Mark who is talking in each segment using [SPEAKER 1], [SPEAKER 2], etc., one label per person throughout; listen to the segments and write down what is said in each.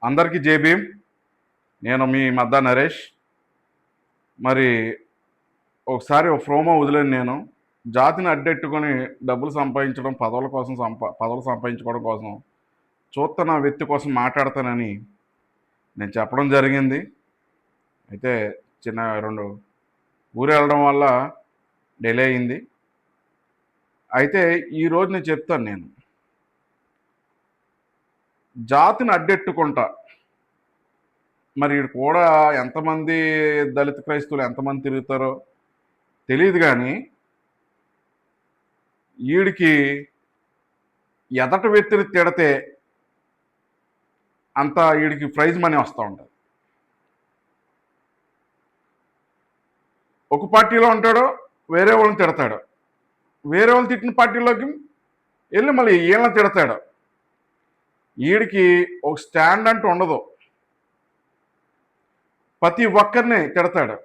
[SPEAKER 1] అందరికీ జై భీమ్. నేను మీ మద్దా నరేష్. మరి ఒకసారి ఒక ప్రోమో వదిలేను. నేను జాతిని అడ్డెట్టుకొని డబ్బులు సంపాదించడం, పదవులు సంపాదించుకోవడం కోసం చూస్తున్న వ్యక్తి కోసం మాట్లాడతానని నేను చెప్పడం జరిగింది. అయితే చిన్న 2 ఊరు వెళ్ళడం వల్ల డిలే అయింది. అయితే ఈరోజు నేను చెప్తాను. నేను జాతిని అడ్డెట్టుకుంటా. మరి వీడు కూడా ఎంతమంది దళిత క్రైస్తవులు ఎంతమంది తిరుగుతారో తెలియదు, కానీ వీడికి ఎదట వ్యక్తిని తిడితే అంత వీడికి ప్రైజ్ మనీ వస్తూ ఉంటుంది. ఒక పార్టీలో ఉంటాడో వేరే వాళ్ళని తిడతాడు, వేరే వాళ్ళు తిట్టిన పార్టీలోకి వెళ్ళి మళ్ళీ వీళ్ళని తిడతాడు. వీడికి ఒక స్టాండ్ అంటూ ఉండదు, ప్రతి ఒక్కరిని తిడతాడు.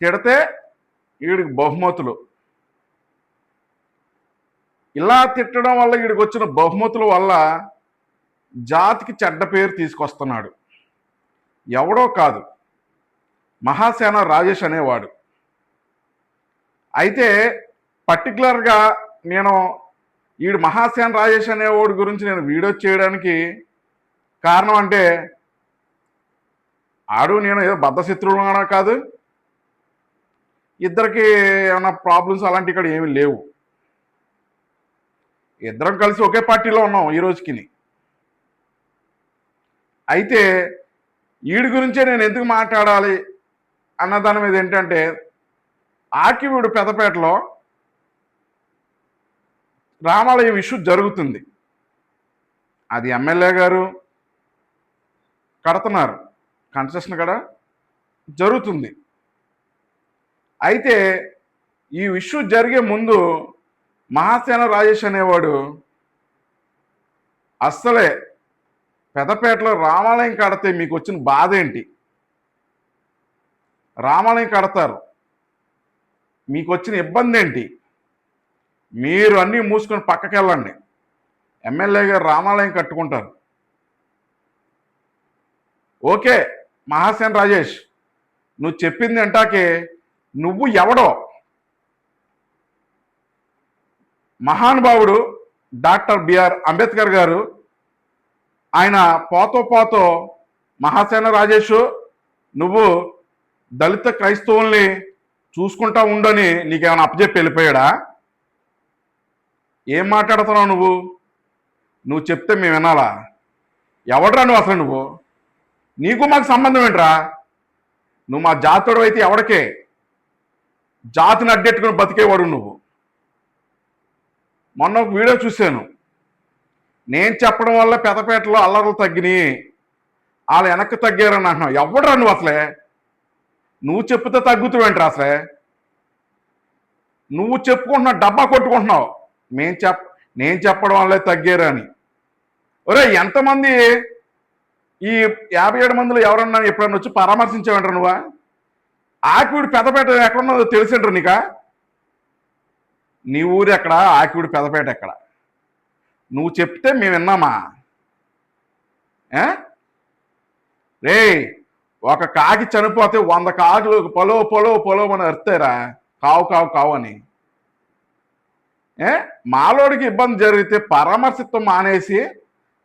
[SPEAKER 1] తిడితే వీడికి బహుమతులు. ఇలా తిట్టడం వల్ల వీడికి వచ్చిన బహుమతుల వల్ల జాతికి చెడ్డ పేరు తీసుకొస్తున్నాడు. ఎవడో కాదు, మహాసేన రాజేష్ అనేవాడు. అయితే పర్టికులర్గా నేను వీడు మహాసేన రాజేష్ అనేవాడు గురించి నేను వీడియో చేయడానికి కారణం అంటే, ఆడు నేను ఏదో బద్ధశత్రువులు కాదు, ఇద్దరికి ఏమైనా ప్రాబ్లమ్స్ అలాంటి ఇక్కడ ఏమీ లేవు. ఇద్దరం కలిసి ఒకే పార్టీలో ఉన్నాం ఈ రోజుకి. అయితే వీడి గురించే నేను ఎందుకు మాట్లాడాలి అన్న దాని మీద ఏంటంటే, ఆకివీడు పెద్దపేటలో రామాలయం ఇష్యూ జరుగుతుంది. అది ఎమ్మెల్యే గారు కడుతున్నారు, కన్స్ట్రక్షన్ కూడా జరుగుతుంది. అయితే ఈ ఇష్యూ జరిగే ముందు మహాసేన రాజేష్ అనేవాడు అస్సలే పెద్దపేటలో రామాలయం కడితే మీకు వచ్చిన బాధ ఏంటి, రామాలయం కడతారు మీకు వచ్చిన ఇబ్బంది ఏంటి, మీరు అన్నీ మూసుకొని పక్కకి వెళ్ళండి, ఎమ్మెల్యే గారు రామాలయం కట్టుకుంటారు. ఓకే మహాసేన రాజేష్, నువ్వు చెప్పింది అంటాకే నువ్వు ఎవడో? మహానుభావుడు డాక్టర్ బిఆర్ అంబేద్కర్ గారు ఆయన పోతో మహాసేన రాజేష్ నువ్వు దళిత క్రైస్తవుల్ని చూసుకుంటా ఉండని నీకేమైనా అప్పచెప్పి వెళ్ళిపోయాడా? ఏం మాట్లాడుతున్నావు నువ్వు చెప్తే మేము వినాలా? ఎవడరా నువ్వు అసలు? నువ్వు నీకు మాకు సంబంధం ఏంట్రా? నువ్వు మా జాతుడు అయితే ఎవడికే జాతిని అడ్డెట్టుకుని బతికేవాడు నువ్వు. మొన్న ఒక వీడియో చూశాను, నేను చెప్పడం వల్ల పెద్దపేటలో అల్లర్లు తగ్గినాయి, వాళ్ళు వెనక్కి తగ్గారని అంటున్నావు. ఎవడరా నువ్వు అసలే? నువ్వు చెప్తే తగ్గుతావేంట్రా అసలే? నువ్వు చెప్పుకుంటున్నావు, డబ్బా కొట్టుకుంటున్నావు నేను చెప్పడం వల్లే తగ్గారని. ఒరే ఎంతమంది ఈ 57 మందిలో ఎవరన్నా ఎప్పుడన్నా వచ్చి పరామర్శించావంటారు నువ్వా? ఆకివీడు పెద్దపేట ఎక్కడున్నదో తెలిసింటారు నీకా? నీ ఊరు ఎక్కడ, ఆకివీడు పెద్దపేట ఎక్కడ? నువ్వు చెప్తే మేము విన్నామా? రే, ఒక కాకి చనిపోతే 100 కాకులు పొలో అని అరుతారా, కావు అని. మాలోడికి ఇబ్బంది జరిగితే పరామర్శిత్వం మానేసి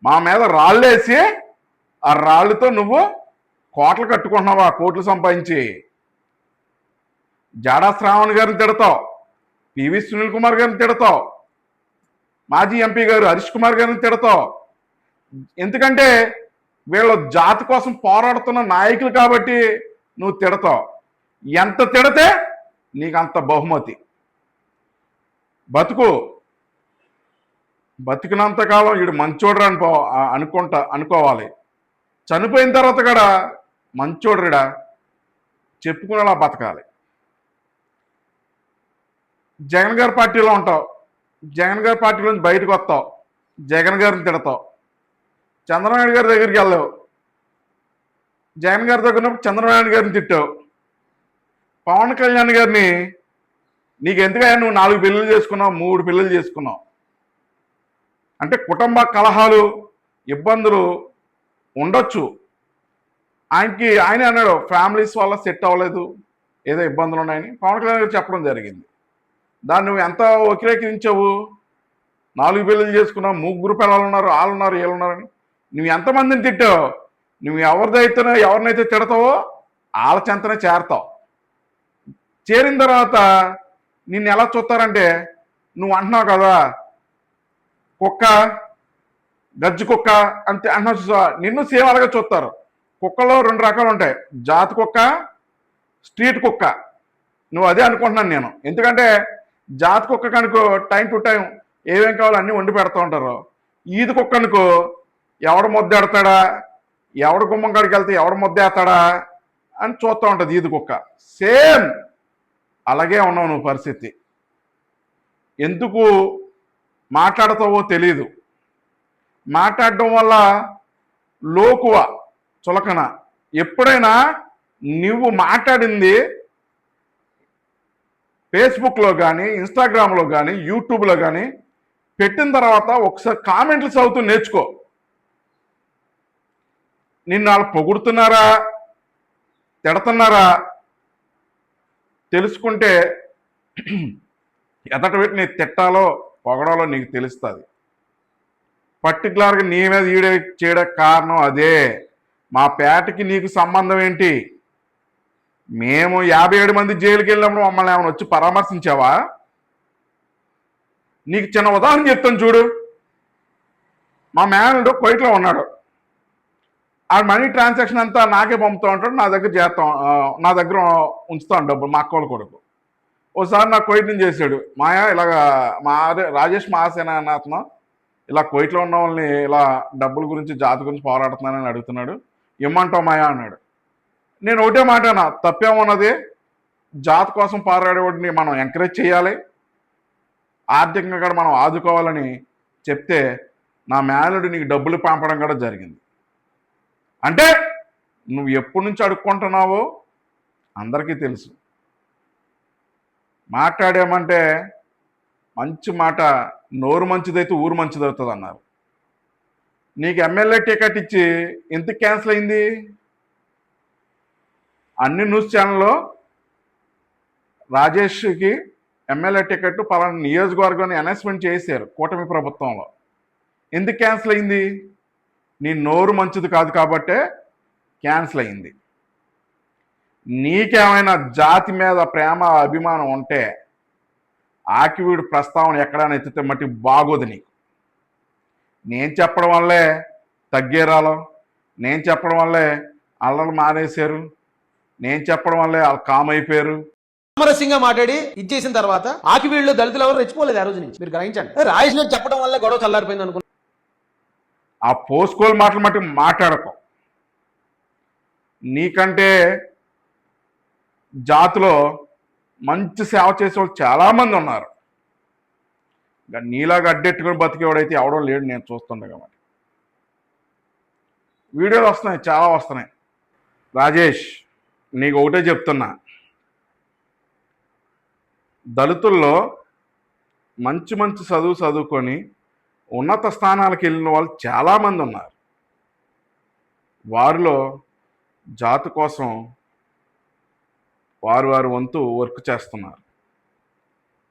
[SPEAKER 1] మా మీద రాళ్ళేసి ఆ రాళ్ళతో నువ్వు కోట్లు కట్టుకుంటున్నావా? కోట్లు సంపాదించి జాడా శ్రావణ్ గారిని తిడతావు, పివి సునీల్ కుమార్ గారిని తిడతావు, మాజీ ఎంపీ గారు హరీష్ కుమార్ గారిని తిడతావు. ఎందుకంటే వీళ్ళు జాతి కోసం పోరాడుతున్న నాయకులు కాబట్టి నువ్వు తిడతావు. ఎంత తిడితే నీకు అంత బహుమతి. బతికినంతకాలం వీడు మంచోడ్రా అనుకోవాలి. చనిపోయిన తర్వాత కూడా మంచోడ్రిడా చెప్పుకునేలా బతకాలి. జగన్ గారి పార్టీలో ఉంటావు, జగన్ గారి పార్టీలోంచి బయటకు వస్తావు, జగన్ గారిని తిడతావు. చంద్రబాబు గారి దగ్గరికి వెళ్ళావు, జగన్ గారి దగ్గర చంద్రబాబు గారిని తిట్టావు. పవన్ కళ్యాణ్ గారిని నీకు ఎందుకయ్యా నువ్వు 4 పెళ్ళిళ్ళు చేసుకున్నావు, 3 పెళ్ళిళ్ళు చేసుకున్నావు అంటే కుటుంబ కలహాలు, ఇబ్బందులు ఉండొచ్చు. ఆయన అన్నాడు ఫ్యామిలీస్ వల్ల సెట్ అవ్వలేదు, ఏదో ఇబ్బందులు ఉన్నాయని పవన్ కళ్యాణ్ గారు చెప్పడం జరిగింది. దాన్ని నువ్వు ఎంత వ్యతిరేకించావు? 4 పెళ్ళిళ్ళు చేసుకున్నావు, 3 పిల్లలు ఉన్నారు, వాళ్ళున్నారు, వీళ్ళున్నారని నువ్వు ఎంతమందిని తిట్టావు? నువ్వు ఎవరినైతే తిడతావో వాళ్ళ చెంతనే చేరతావు. చేరిన తర్వాత నిన్ను ఎలా చూస్తారంటే, నువ్వు అంటున్నావు కదా కుక్క, గజ్జి కుక్క అంతే అంటున్నావు, నిన్ను సేమ్ అలాగే చూస్తారు. కుక్కలో 2 రకాలు ఉంటాయి, జాతి కుక్క, స్ట్రీట్ కుక్క. నువ్వు అదే అనుకుంటున్నాను నేను. ఎందుకంటే జాతి కుక్క కనుక టైం టు టైం ఏమేం కావాలో అన్నీ వండి పెడతా ఉంటారు. ఈది కుక్క అనుకో ఎవడు ముద్దెడతాడా, ఎవడు గుమ్మం కాడికి వెళ్తే ఎవడు ముద్దేస్తాడా అని చూస్తూ ఉంటుంది ఈది కుక్క. సేమ్ అలాగే ఉన్నావు నువ్వు పరిస్థితి. ఎందుకు మాట్లాడతావో తెలీదు. మాట్లాడడం వల్ల లోకువ చులకన. ఎప్పుడైనా నువ్వు మాట్లాడింది ఫేస్బుక్లో కానీ, ఇన్స్టాగ్రామ్లో కానీ, యూట్యూబ్లో కానీ పెట్టిన తర్వాత ఒకసారి కామెంట్లు చదువుతూ నేర్చుకో. నిన్ను వాళ్ళు పొగుడుతున్నారా, తిడుతున్నారా తెలుసుకుంటే ఎదటి వీటిని తిట్టాలో పొగడాలో నీకు తెలుస్తుంది. పర్టికులర్గా నీ మీద ఈడే చేయడానికి కారణం అదే. మా పేటకి నీకు సంబంధం ఏంటి? మేము 57 మంది జైలుకి వెళ్ళినప్పుడు మమ్మల్ని ఏమైనా వచ్చి పరామర్శించావా? నీకు చిన్న ఉదాహరణ చెప్తాను చూడు. మా మేనల్డ్ కువైట్లో ఉన్నాడు. ఆ మనీ ట్రాన్సాక్షన్ అంతా నాకే పంపుతూ ఉంటాడు, నా దగ్గర ఉంచుతాను డబ్బులు, మా అక్క వాళ్ళ కొడుకు. ఓసారి నాకు కువైట్ నుంచి చేశాడు, మాయా ఇలాగా రాజేష్ మహాసేన అన్న అతను ఇలా కువైట్లో ఉన్న వాళ్ళని ఇలా డబ్బుల గురించి జాతి గురించి పోరాడుతున్నానని అడుగుతున్నాడు, ఇమ్మంటావు మాయా అన్నాడు. నేను ఒకటే మాట అన్నా, తప్పేమున్నది? జాతి కోసం పోరాడేవాడిని మనం ఎంకరేజ్ చేయాలి, ఆర్థికంగా కూడా మనం ఆదుకోవాలని చెప్తే నా మేనల్డ్ నీకు డబ్బులు పంపడం కూడా జరిగింది. అంటే నువ్వు ఎప్పటి నుంచి అడుక్కుంటున్నావో అందరికీ తెలుసు. మాట్లాడామంటే మంచి మాట, నోరు మంచిదైతే ఊరు మంచిదవుతుంది అన్నారు. నీకు ఎమ్మెల్యే టికెట్ ఇచ్చి ఎందుకు క్యాన్సిల్ అయింది? అన్ని న్యూస్ ఛానల్లో రాజేష్కి ఎమ్మెల్యే టికెట్ పలానా నియోజకవర్గాన్ని అనౌన్స్మెంట్ చేశారు కూటమి ప్రభుత్వంలో. ఎందుకు క్యాన్సిల్ అయింది? నీ నోరు మంచిది కాదు కాబట్టే క్యాన్సిల్ అయింది. నీకేమైనా జాతి మీద ప్రేమ అభిమానం ఉంటే ఆకివీడు ప్రస్తావన ఎక్కడైనా ఎత్తితే మట్టి బాగోదు నీకు. నేను చెప్పడం వల్లే తగ్గేరాలో, నేను చెప్పడం వల్లే అల్లలు మానేశారు, నేను చెప్పడం వల్లే వాళ్ళు కామ్ అయిపోయారు.
[SPEAKER 2] సామరస్యంగా మాట్లాడి ఇచ్చేసిన తర్వాత ఆకివీడులో దళితులు ఎవరు రెచ్చిపోలేదు ఆ రోజు నుంచి. మీరు గ్రహించండి. రాజేష్ గారు చెప్పడం వల్ల గొడవ చల్లారిపోయింది అనుకున్నాను.
[SPEAKER 1] ఆ పోస్కోల్ మాటలు మట్టి మాట్లాడకు. నీకంటే జాతిలో మంచి సేవ చేసే వాళ్ళు చాలామంది ఉన్నారు. నీలాగా అడ్డెట్టుకుని బతికేవాడైతే ఎవడో లేడు, నేను చూస్తుండే కాబట్టి. వీడియోలు వస్తున్నాయి, చాలా వస్తున్నాయి. రాజేష్, నీకు ఒకటే చెప్తున్నా, దళితుల్లో మంచి మంచి చదువుకొని ఉన్నత స్థానాలకు వెళ్ళిన వాళ్ళు చాలామంది ఉన్నారు. వారిలో జాతి కోసం వారి వంతు వర్క్ చేస్తున్నారు.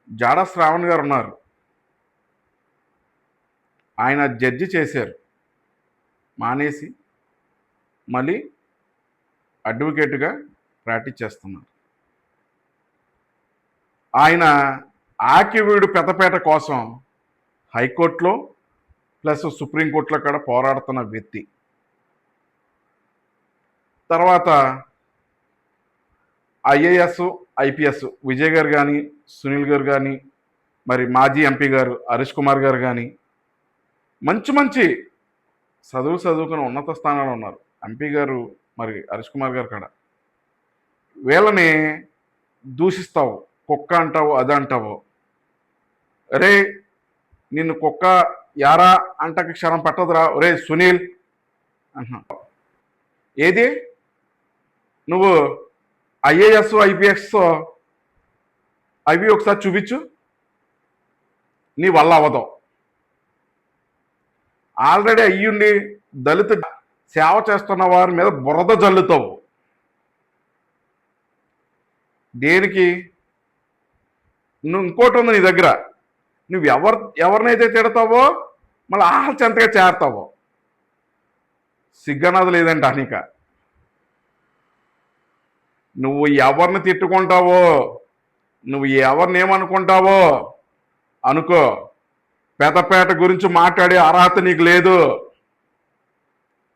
[SPEAKER 1] జాడా శ్రావణ్ గారు ఉన్నారు, ఆయన జడ్జి చేశారు, మానేసి మళ్ళీ అడ్వకేట్గా ప్రాక్టీస్ చేస్తున్నారు. ఆయన ఆకివీడు పెద్దపేట కోసం హైకోర్టులో ప్లస్ సుప్రీంకోర్టులో కూడా పోరాడుతున్న వ్యక్తి. తర్వాత ఐఏఎస్ ఐపీఎస్ విజయ్ గారు కానీ, సునీల్ గారు కానీ, మరి మాజీ ఎంపీ గారు హరీష్ కుమార్ గారు కానీ మంచి మంచి చదువుకుని ఉన్నత స్థానాలు ఉన్నారు. ఎంపీ గారు మరి హరీష్ కుమార్ గారు కూడా. వీళ్ళని దూషిస్తావు, కుక్క అంటావు, అదంటావు. అరే నిన్ను కుక్క యారా అంటకి క్షణం పట్టదురా ఒరే సునీల్ అంటున్నా. ఏది నువ్వు ఐఏఎస్ ఐపీఎస్ అవి ఒకసారి చూపించు, నీ వల్ల అవ్వదు. ఆల్రెడీ అయ్యుండి దళిత సేవ చేస్తున్న వారి మీద బురద జల్లుతావు. దేనికి? నువ్వు ఇంకోటి ఉంది నీ దగ్గర. నువ్వు ఎవరినైతే తిడతావో మళ్ళీ ఆహల్ చెంతగా చేరతావో. సిగ్గనది లేదంట నీక. నువ్వు ఎవరిని తిట్టుకుంటావో, నువ్వు ఎవరిని ఏమనుకుంటావో అనుకో, పెదపేట గురించి మాట్లాడే అర్హత నీకు లేదు.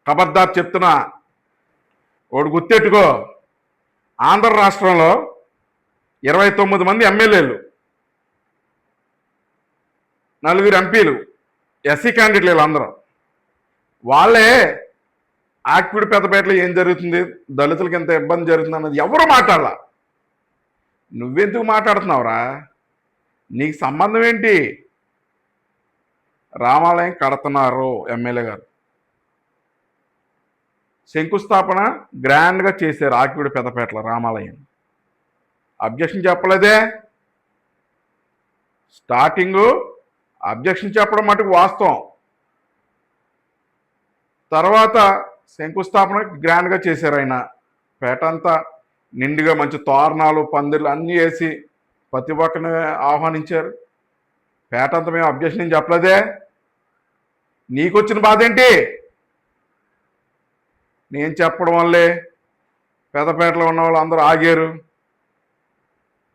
[SPEAKER 1] ఖబర్దార్ చెప్తున్నా. ఒకటి గుర్తెట్టుకో, ఆంధ్ర రాష్ట్రంలో 29 మంది ఎమ్మెల్యేలు, 4 ఎంపీలు, ఎస్సీ క్యాండిడేట్లు అందరూ. వాళ్ళే ఆక్విడ్ పెద్దపేటలో ఏం జరుగుతుంది, దళితులకి ఎంత ఇబ్బంది జరుగుతుంది అన్నది ఎవరు మాట్లాడాల. నువ్వెందుకు మాట్లాడుతున్నావురా? నీకు సంబంధం ఏంటి? రామాలయం కడుతున్నారు ఎమ్మెల్యే గారు, శంకుస్థాపన గ్రాండ్గా చేశారు ఆక్విడ్ పెద్దపేటలో రామాలయం. అబ్జెక్షన్ చెప్పలేదే. స్టార్టింగు అబ్జెక్షన్ చెప్పడం మటుకు వాస్తవం. తర్వాత శంకుస్థాపన గ్రాండ్గా చేశారు. ఆయన పేట అంతా నిండుగా మంచి తోరణాలు పందిర్లు అన్నీ వేసి ప్రతి ఒక్కరిని ఆహ్వానించారు. పేట అంతా మేము అబ్జెక్షన్ ఏం చెప్పలేదే. నీకొచ్చిన బాధ ఏంటి? నేను చెప్పడం వల్లే పెద్దపేటలో ఉన్న వాళ్ళు అందరూ ఆగారు.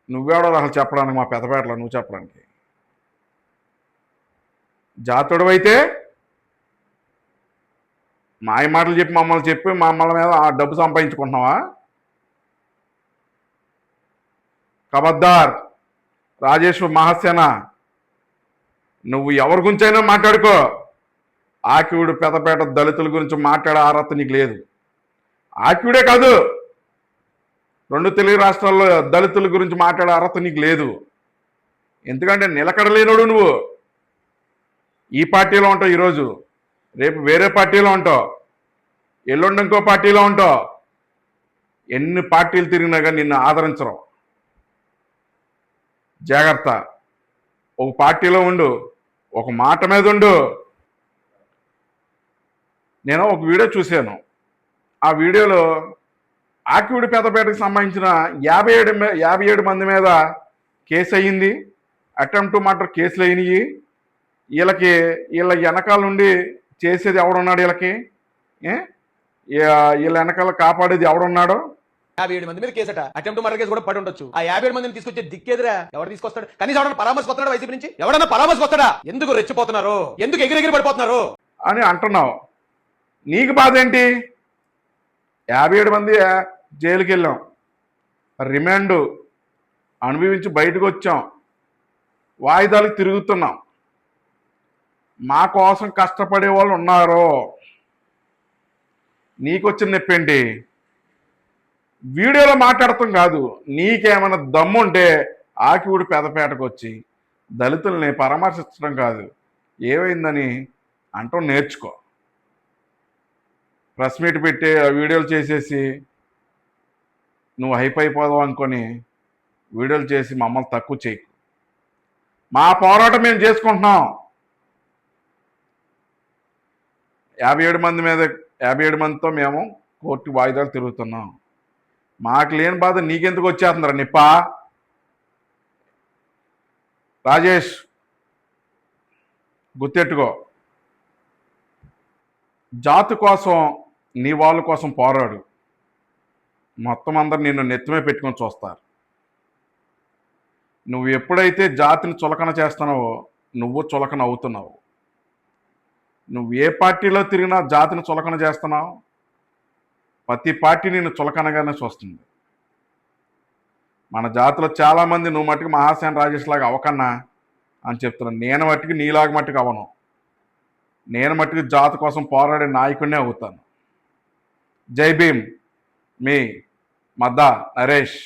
[SPEAKER 1] నువ్వెవడో అసలు చెప్పడానికి మా పెద్దపేటలో నువ్వు చెప్పడానికి? జాతుడు అయితే మాయ మాటలు చెప్పి మమ్మల్ని మీద ఆ డబ్బు సంపాదించుకుంటున్నావా? ఖబర్దార్ రాజేశ్వర్ మహాసేన, నువ్వు ఎవరి గురించి అయినా మాట్లాడుకో. ఆక్విడ్ పెద్దపేట దళితుల గురించి మాట్లాడే అర్హత నీకు లేదు. ఆక్విడే కాదు, 2 తెలుగు రాష్ట్రాల్లో దళితుల గురించి మాట్లాడే అర్హత నీకు లేదు. ఎందుకంటే నిలకడలేనోడు నువ్వు. ఈ పార్టీలో ఉంటావు ఈరోజు, రేపు వేరే పార్టీలో ఉంటావు, ఎల్లుండి ఇంకో పార్టీలో ఉంటావు. ఎన్ని పార్టీలు తిరిగినా కానీ నిన్ను ఆదరించరు. జాగ్రత్త. ఒక పార్టీలో ఉండు, ఒక మాట మీద ఉండు. నేను ఒక వీడియో చూశాను. ఆ వీడియోలో ఆక్విడ్ పెద్దపేటకు సంబంధించిన 57 మంది మీద కేసు అయ్యింది. అటెంప్ట్ టు మర్డర్ కేసులు అయినాయి. వీళ్ళ వెనకాల నుండి చేసేది ఎవడున్నాడు? వీళ్ళ వెనకాల కాపాడేది ఎవడున్నాడు?
[SPEAKER 2] 57 మంది మీద కేసట. అటెంప్ట్ మర్డర్ కేసు కూడా పడి ఉండొచ్చు. ఆ 57 మందిని తీసుకొచ్చే దిక్కేదిరా? ఎవరు తీసుకొస్తాడు? కనీసం ఎవడన్నా పరామర్శిస్తున్నాడు వైసీపీ నుంచి? ఎవడన్నా పరామర్శిస్తాడా? ఎందుకు రెచ్చిపోతున్నారు? ఎందుకు ఎగిరెగిరి పడిపోతున్నారు
[SPEAKER 1] అని అంటున్నావు. నీకు బాధ ఏంటి? 57 మంది జైలుకి వెళ్ళాం, రిమాండ్ అనుభవించి బయటకు వచ్చాం, వాయిదాలకు తిరుగుతున్నాం. మా కోసం కష్టపడే వాళ్ళు ఉన్నారు. నీకొచ్చిన నొప్పి ఏంటి? వీడియోలో మాట్లాడటం కాదు. నీకేమైనా దమ్ముంటే ఆకివుడి పెదపేటకు వచ్చి దళితుల్ని పరామర్శించడం కాదు, ఏమైందని అంటూ నేర్చుకో. ప్రెస్ మీట్ పెట్టి ఆ వీడియోలు చేసేసి నువ్వు హైప్ అయిపోదావు అనుకొని వీడియోలు చేసి మమ్మల్ని తక్కువ చేయకు. మా పోరాటం మేము చేసుకుంటున్నాం. 57 మందితో మేము కోర్టు వాయిదాలు తిరుగుతున్నాం. మాకు లేని బాధ నీకెందుకు వచ్చేస్తుందిరా నిప్పా? రాజేష్, గుర్తెట్టుకో, జాతి కోసం నీ వాళ్ళ కోసం పోరాడు. మొత్తం అందరు నిన్ను నెత్తిమే పెట్టుకొని చూస్తారు. నువ్వు ఎప్పుడైతే జాతిని చులకన చేస్తున్నావో నువ్వు చులకన అవుతున్నావు. నువ్వు ఏ పార్టీలో తిరిగినా జాతిని చులకన చేస్తున్నావు. ప్రతి పార్టీ నిన్ను చులకనగానే చూస్తుంది. మన జాతిలో చాలామంది నువ్వు మట్టుకు మహాసేన రాజేష్ లాగా అవకన్నా అని చెప్తున్నాను. నేను మట్టుకు నీలాగా మట్టుకు అవను. నేను మట్టుకు జాతి కోసం పోరాడే నాయకుడినే అవుతాను. జై భీమ్, మీ మద్దా నరేష్.